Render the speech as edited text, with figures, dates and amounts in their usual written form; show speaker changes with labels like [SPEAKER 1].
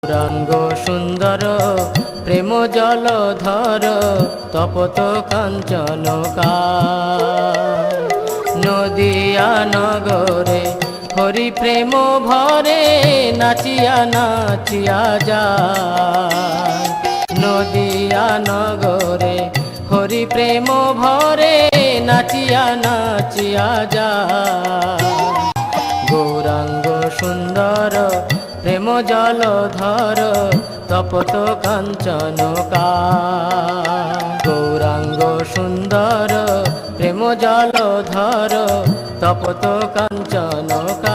[SPEAKER 1] গৌরাঙ্গ সুন্দর প্রেম জলধর তপত কাঞ্চনকা নদিয়া নগরে হরি প্রেম ভরে নাচিয়া নাচিয়া যায় নদিয়া নগরে হরি প্রেম ভরে নাচিয়া নাচিয়া যায় গৌরাঙ্গ সুন্দর প্রেম জলধর তপত কাঞ্চনকা গৌরাঙ্গ সুন্দর প্রেম জলধর তপত কাঞ্চনকা।